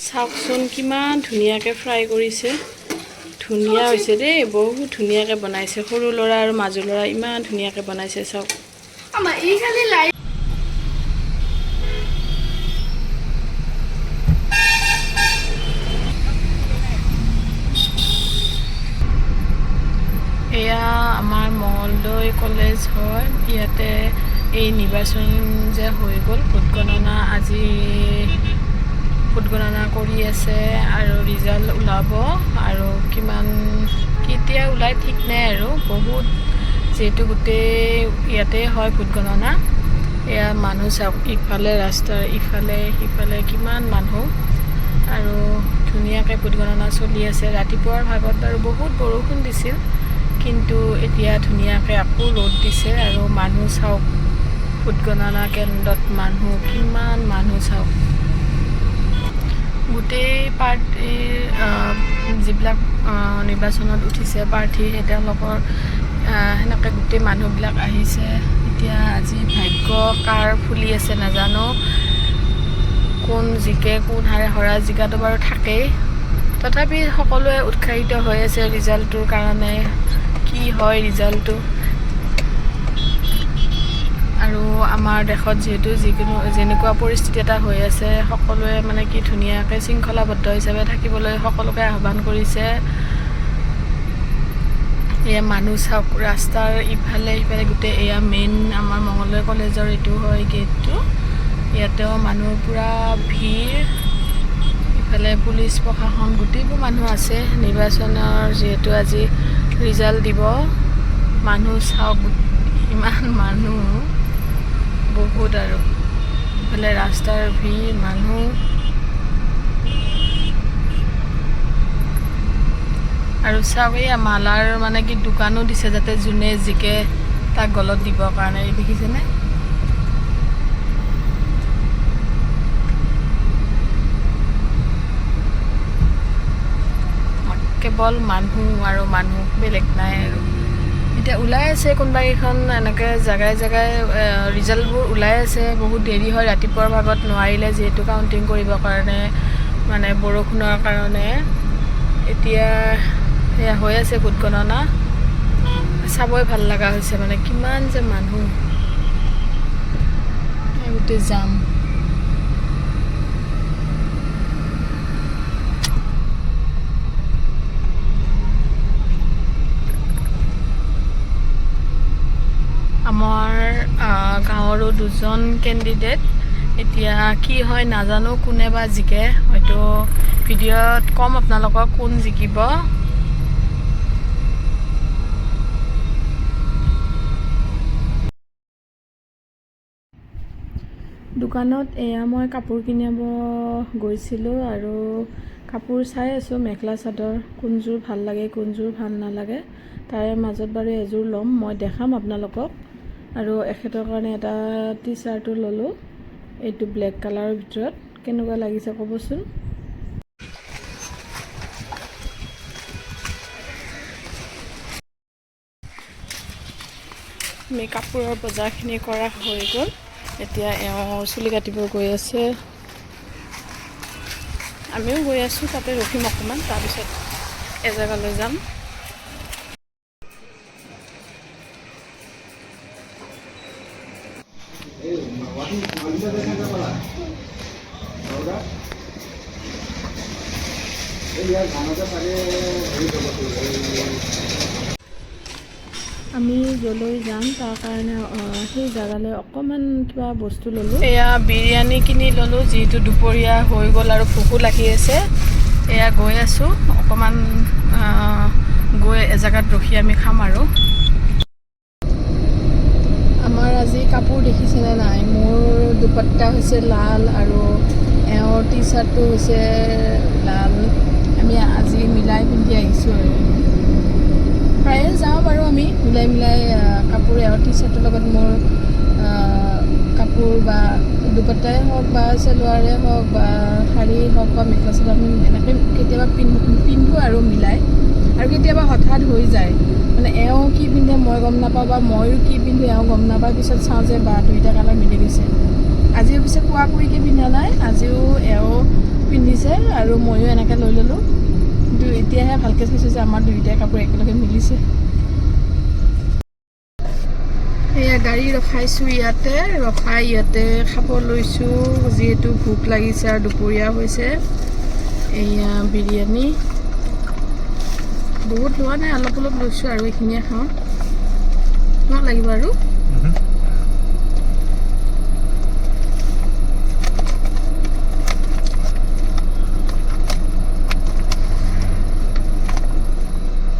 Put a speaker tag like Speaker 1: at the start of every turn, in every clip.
Speaker 1: চাওকচোন কিমান ধুনীয়াকৈ ফ্ৰাই কৰিছে। ধুনীয়া হৈছে দেই, বহুত ধুনীয়াকৈ বনাইছে। সৰু ল'ৰা আৰু মাজু ল'ৰা ইমান ধুনীয়াকৈ বনাইছে চাওক। এয়া আমাৰ মঙলদৈ কলেজ হয়। ইয়াতে এই নিৰ্বাচন যে হৈ গ'ল, ভোট গণনা আজি ভোট গণনা কৰি আছে আৰু ৰিজাল্ট ওলাব আৰু কিমান কেতিয়া ওলাই ঠিক নাই আৰু বহুত যিহেতু গোটেই ইয়াতে হয় ভোট গণনা। এয়া মানুহ চাওক, ইফালে ৰাস্তাৰ ইফালে সিফালে কিমান মানুহ আৰু ধুনীয়াকৈ ভোট গণনা চলি আছে। ৰাতিপুৱাৰ ভাগত বাৰু বহুত বৰষুণ দিছিল, কিন্তু এতিয়া ধুনীয়াকৈ আকৌ ৰ'দ দিছে আৰু মানুহ চাওক, ভোট গণনা কেন্দ্ৰত মানুহ কিমান মানুহ চাওক। গোটেই পাৰ্টীৰ যিবিলাক নিৰ্বাচনত উঠিছে প্ৰাৰ্থী, তেওঁলোকৰ সেনেকৈ গোটেই মানুহবিলাক আহিছে। এতিয়া আজি ভাগ্য কাৰ ফুলি আছে নাজানো, কোন জিকে কোন হাৰে। হৰা জিকাটো বাৰু থাকেই, তথাপি সকলোৱে উৎসাহিত হৈ আছে ৰিজাল্টটোৰ কাৰণে। কি হয় ৰিজাল্টটো। আৰু আমাৰ দেশত যিহেতু যেনেকুৱা পৰিস্থিতি এটা হৈ আছে, সকলোৱে মানে কি ধুনীয়াকৈ শৃংখলাবদ্ধ হিচাপে থাকিবলৈ সকলোকে আহ্বান কৰিছে। এয়া মানুহ চাওক, ৰাস্তাৰ ইফালে সিফালে গোটেই। এয়া মেইন আমাৰ মঙলদৈ কলেজৰ এইটো হয় গেটটো। ইয়াতেও মানুহ পূৰা ভিৰ। ইফালে পুলিচ প্ৰশাসন গোটেইবোৰ মানুহ আছে। নিৰ্বাচনৰ যিহেতু আজি ৰিজাল্ট দিব, মানুহ চাওক ইমান মানুহ বহুত। আৰু ইফালে ৰাস্তাৰ ভিৰ মানুহ। আৰু চাওক, এই মালাৰ মানে কি দোকানো দিছে, যাতে যোনে জিকে তাক গলত দিবৰ কাৰণে। দেখিছেনে? কেৱল মানুহ আৰু মানুহ, বেলেগ নাই আৰু। এতিয়া ওলাই আছে কোনোবাকেইখন এনেকৈ জেগাই জেগাই ৰিজাল্টবোৰ ওলাই আছে। বহুত দেৰি হয়, ৰাতিপুৱাৰ ভাগত নোৱাৰিলে যিহেতু কাউণ্টিং কৰিবৰ কাৰণে, মানে বৰষুণৰ কাৰণে। এতিয়া সেয়া হৈ আছে ভোট গণনা, চাবই ভাল লগা হৈছে। মানে কিমান যে মানুহ, গোটেই জাম। আমাৰ গাঁৱৰো দুজন কেণ্ডিডেট। এতিয়া কি হয় নাজানো, কোনে বা জিকে। হয়তো ভিডিঅ'ত কম আপোনালোকক কোন জিকিব। দোকানত এয়া মই কাপোৰ কিনিব গৈছিলোঁ আৰু কাপোৰ চাই আছোঁ, মেখেলা চাদৰ কোনযোৰ ভাল লাগে কোনযোৰ ভাল নালাগে। তাৰে মাজত বাৰু এযোৰ ল'ম, মই দেখাম আপোনালোকক। আৰু এখেতৰ কাৰণে এটা টি চাৰ্টো ল'লোঁ, এইটো ব্লেক কালাৰৰ ভিতৰত। কেনেকুৱা লাগিছে ক'বচোন। আমি কাপোৰৰ বজাৰখিনি কৰা হৈ গ'ল। এতিয়া এওঁ চুলি কাটিব গৈ আছে, আমিও গৈ আছোঁ। তাতে ৰখিম অকণমান, তাৰপিছত এজেগালৈ যাম। আমি য'লৈ যাম তাৰ কাৰণে সেই জেগালৈ অকণমান কিবা বস্তু ল'লোঁ। এয়া বিৰিয়ানী কিনি ল'লোঁ, যিহেতু দুপৰীয়া হৈ গ'ল আৰু ভোকো লাগি আছে। এয়া গৈ আছোঁ অকণমান, গৈ এজেগাত ৰখি আমি খাম আৰু। আমাৰ আজি কাপোৰ দেখিছেনে নাই? মোৰ দুপট্টা হৈছে লাল আৰু এওঁৰ টি চাৰ্টটো হৈছে লাল। আমি আজি মিলাই পিন্ধি আহিছোঁ আৰু। প্ৰায়ে যাওঁ বাৰু আমি মিলাই মিলাই কাপোৰ। এওঁৰ টি চাৰ্টৰ লগত মোৰ কাপোৰ বা দুপট্টাই হওক বা চেলোৱাৰে হওক বা শাৰী হওক বা মেখেলা চাদৰ আমি এনেকৈ কেতিয়াবা পিন্ধোঁ আৰু মিলাই। আৰু কেতিয়াবা হঠাৎ হৈ যায়, মানে এওঁ কি পিন্ধে মই গম নাপাওঁ বা ময়ো কি পিন্ধো এওঁ গম নাপাওঁ। পিছত চাওঁ যে বা দুইটা কালাৰ মিলি গৈছে। আজিও পিছে কোৱাকুৰিকৈ পিন্ধা নাই, আজিও এওঁ পিন্ধিছে আছে আৰু ময়ো এনেকৈ লৈ ল'লোঁ কিন্তু এতিয়াহে ভালকৈ চাইছোঁ যে আমাৰ দুয়োটাই কাপোৰ একেলগে মিলিছে এয়া গাড়ী ৰখাইছোঁ ইয়াতে ৰখাই ইয়াতে খাব লৈছোঁ যিহেতু ভোক লাগিছে আৰু দুপৰীয়া হৈছে এয়া বিৰিয়ানী বহুত লোৱা নাই অলপ অলপ লৈছোঁ আৰু এইখিনিয়ে খাওঁ তোমাক লাগিব আৰু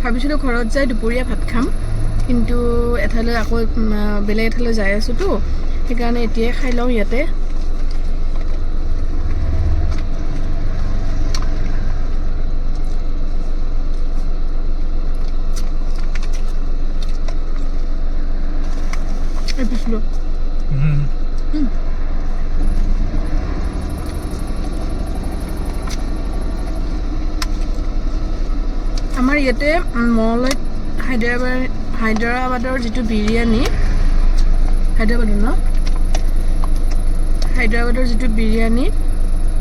Speaker 1: ভাবিছিলোঁ ঘৰত যাই দুপৰীয়া ভাত খাম কিন্তু এঠাইলৈ আকৌ বেলেগ এঠাইলৈ যাই আছোঁতো সেইকাৰণে এতিয়াই খাই লওঁ ইয়াতে আমাৰ ইয়াতে মঙলদৈত হায়দৰাবাদৰ যিটো বিৰিয়ানী হায়দৰাবাদৰ যিটো বিৰিয়ানী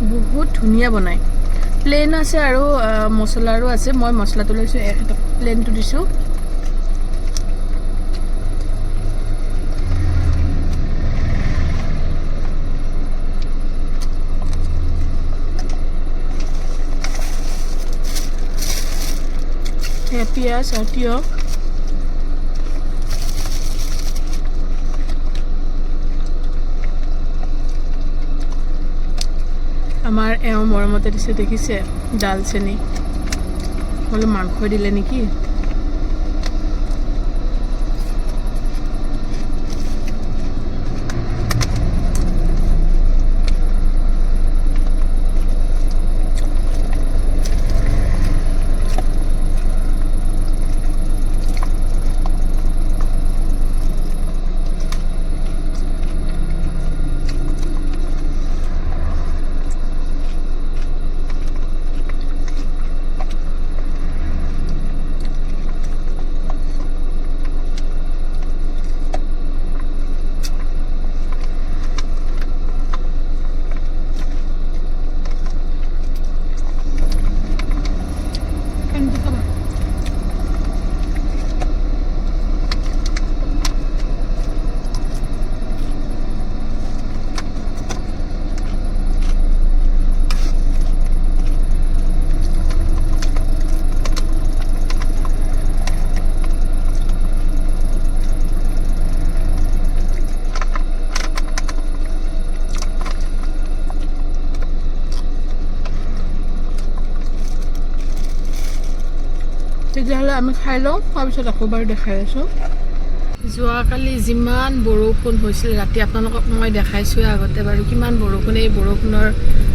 Speaker 1: বহুত ধুনীয়া বনায় প্লেন আছে আৰু মছলাৰো আছে মই মছলাটো লৈছোঁ প্লেনটো দিছোঁ পিঁয়াজ আৰু তিয়ঁহ আমাৰ এওঁ মৰমতে দিছে দেখিছে ডালচেনি বোলো মাংস দিলে নেকি তেতিয়াহ'লে আমি খাই লওঁ তাৰপিছত আকৌ বাৰু দেখাই আছোঁ যোৱাকালি যিমান বৰষুণ হৈছিল ৰাতি আপোনালোকক মই দেখাইছোঁৱে আগতে বাৰু কিমান বৰষুণ এই বৰষুণৰ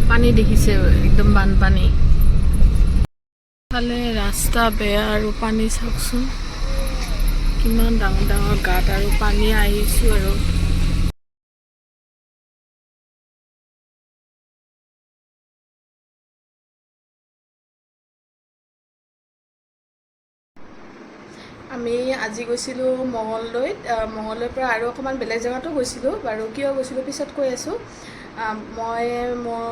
Speaker 1: পানী দেখিছে একদম বানপানী ফালে ৰাস্তা বেয়া আৰু পানী চাওকচোন কিমান ডাঙৰ ডাঙৰ গাঁত আৰু পানী আহিছোঁ আৰু আমি আজি গৈছিলোঁ মঙলদৈত মঙলদৈৰ পৰা আৰু অকণমান বেলেগ জেগাতো গৈছিলোঁ বাৰু কিয় গৈছিলোঁ পিছত কৈ আছোঁ মই মোৰ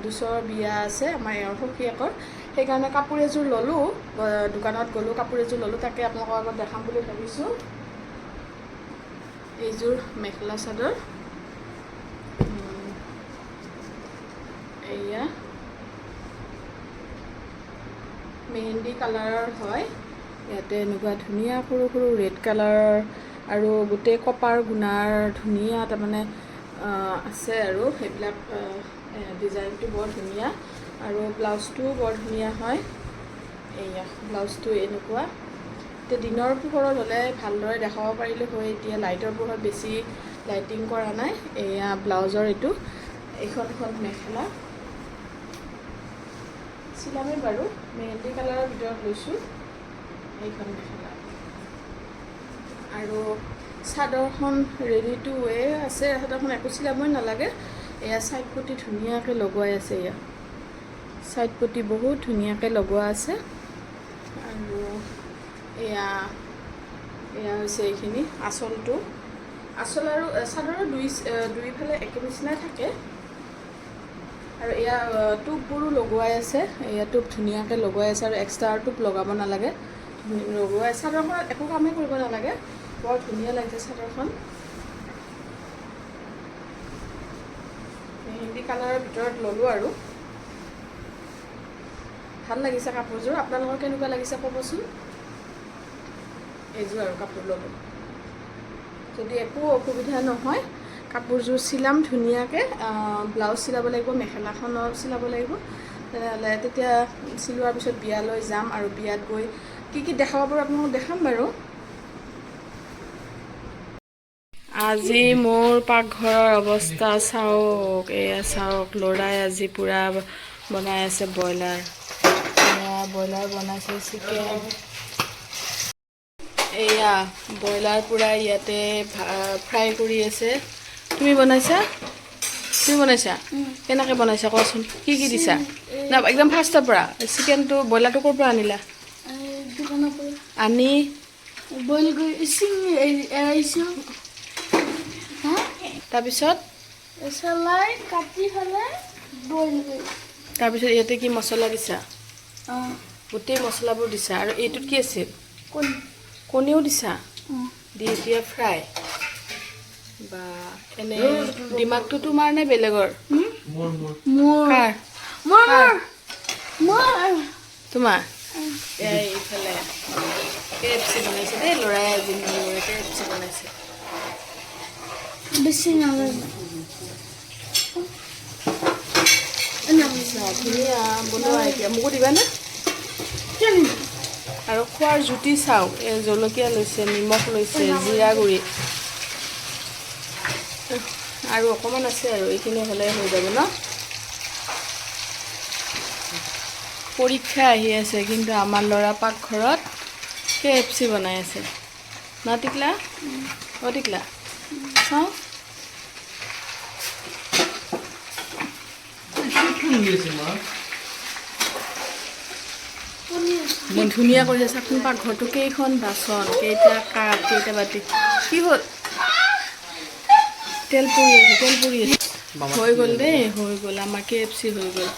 Speaker 1: দুচৰ বিয়া আছে আমাৰ এওঁৰ সখীয়েকৰ সেইকাৰণে কাপোৰ এযোৰ ল'লোঁ দোকানত গ'লোঁ কাপোৰ এযোৰ ল'লোঁ তাকে আপোনালোকৰ আগত দেখাম বুলি ভাবিছোঁ এইযোৰ মেখেলা চাদৰ এয়া মেহেন্দি কালাৰৰ হয় ইয়াতে এনেকুৱা ধুনীয়া সৰু সৰু ৰেড কালাৰৰ আৰু গোটেই কপাৰ গুণাৰ ধুনীয়া তাৰমানে আছে আৰু সেইবিলাক ডিজাইনটো বৰ ধুনীয়া আৰু ব্লাউজটোও বৰ ধুনীয়া হয় এয়া ব্লাউজটো এনেকুৱা এতিয়া দিনৰ পোহৰত হ'লে ভালদৰে দেখাব পাৰিলোঁ হয় এতিয়া লাইটৰ পোহৰত বেছি লাইটিং কৰা নাই এয়া ব্লাউজৰ এইখন মেখেলা চিলামে বাৰু মেহেন্দি কালাৰৰ ভিতৰত লৈছোঁ এইখন মেখেলা আৰু চাদৰখন ৰেডি টু ৱে আছে চাদৰখন একো চিলাবই নালাগে এয়া ছাইড পটি ধুনীয়াকৈ লগোৱাই আছে এয়া ছাইড পটি বহুত ধুনীয়াকৈ লগোৱা আছে আৰু এয়া হৈছে এইখিনি আঁচলটো আঁচল আৰু চাদৰৰ দুইফালে একে নিচিনাই থাকে আৰু এয়া টোপবোৰো লগোৱাই আছে, এয়া টোপ ধুনীয়াকৈ লগোৱাই আছে আৰু এক্সট্ৰা টোপ লগাব নালাগে, লগোৱাই। চাদৰখনত একো কামেই কৰিব নালাগে, বৰ ধুনীয়া লাগিছে চাদৰখন। হিন্দী কালাৰৰ ভিতৰত ল'লোঁ আৰু ভাল লাগিছে কাপোৰযোৰ। আপোনালোকৰ কেনেকুৱা লাগিছে ক'বচোন। এইযোৰ আৰু কাপোৰ ল'লোঁ, যদি একো অসুবিধা নহয় কাপোৰযোৰ চিলাম ধুনীয়াকৈ, ব্লাউজ চিলাব লাগিব, মেখেলাখনো চিলাব লাগিব। তেনেহ'লে তেতিয়া চিলোৱাৰ পিছত বিয়ালৈ যাম আৰু বিয়াত গৈ কি কি দেখাব পাৰোঁ আপোনালোকক দেখাম বাৰু। আজি মোৰ পাকঘৰৰ অৱস্থা চাওক, এয়া চাওক, ল'ৰাই আজি পূৰা বনাই আছে ব্ৰইলাৰ। ব্ৰইলাৰ বনাইছে, চিকেন, এয়া ব্ৰইলাৰ পূৰা ইয়াতে ফ্ৰাই কৰি আছে। তুমি বনাইছা? তুমি বনাইছা? কেনেকৈ বনাইছা কোৱাচোন, কি কি দিছা? না একদম ফাৰ্ষ্টৰ পৰা চিকেনটো, ব্ৰইলাৰটো ক'ৰ পৰা আনিলা?
Speaker 2: দোকানৰ পৰা
Speaker 1: আনি
Speaker 2: বইল কৰি এৰাইছোঁ,
Speaker 1: তাৰপিছত
Speaker 2: চলাই কাটি পেলাই বইল কৰি,
Speaker 1: তাৰপিছত ইয়াতে কি মছলা দিছা?
Speaker 2: অঁ
Speaker 1: গোটেই মছলাবোৰ দিছা। আৰু এইটোত কি আছিল?
Speaker 2: কণী,
Speaker 1: কণীও দিছা, দি এতিয়া ফ্ৰাই। বা এনে ডিমাগটো তোমাৰ নে বেলেগৰ? কাৰ? তোমাৰ? এইফালে KFC বনাইছে দেই ল'ৰাই, আজি ল'ৰাই KFC বনাইছে।
Speaker 2: বেছি নালাগে,
Speaker 1: ধুনীয়া বনোৱা, এতিয়া মোকো দিবানে? আৰু খোৱাৰ জুতি চাওক, এই জলকীয়া লৈছে, নিমখ লৈছে, জিৰা গুড়ি, আৰু অকণমান আছে আৰু এইখিনি হ'লে হৈ যাব ন। পৰীক্ষা আহি আছে কিন্তু আমাৰ ল'ৰা পাকঘৰত KFC বনাই আছে ন টিকলা? অ' টিকলা চাওঁ, মই ধুনীয়া কৰিছে। চাচোন পাকঘৰটো, কেইখন বাচন, কেইটা কাপ, কেইটা বাতি, কি হ'ল? তেল পৰি আছে, তেল পৰি আছে। হৈ গ'ল দেই, হৈ গ'ল, আমাৰ KFC হৈ গ'ল।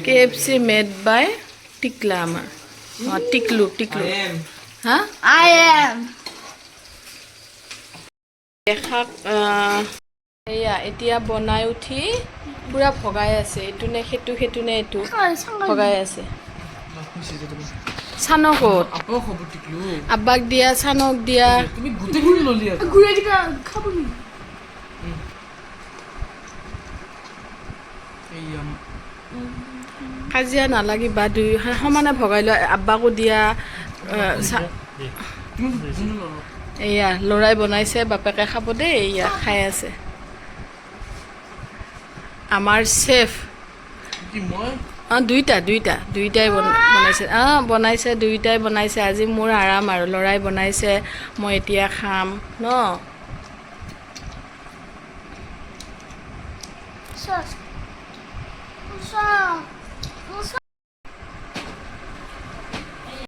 Speaker 1: KFC মেড বাই টিকলা আমাৰ, অঁ টিকলু, টিকলু হা,
Speaker 2: I am
Speaker 1: দেখা। এয়া এতিয়া বনাই উঠি পূৰা ভগাই আছে, এইটো নে সেইটো, সেইটো নে এইটো, ভগাই আছে। চানক ক'ত? আব্বাক দিয়া, চানক দিয়া।
Speaker 2: গুড়াকেইটা খাব নেকি?
Speaker 1: কাজিয়া নালাগিবা, দুই সমানে ভগাই লোৱা। আব্বাকো দিয়া। এয়া ল'ৰাই বনাইছে, বাপেকে খাব দেই। এয়া খাই আছে আমাৰ চেফ। অঁ দুইটাই বনাইছে, বনাইছে, দুইটাই বনাইছে। আজি মোৰ আৰাম আৰু, ল'ৰাই বনাইছে, মই এতিয়া খাম ন।
Speaker 2: Sir.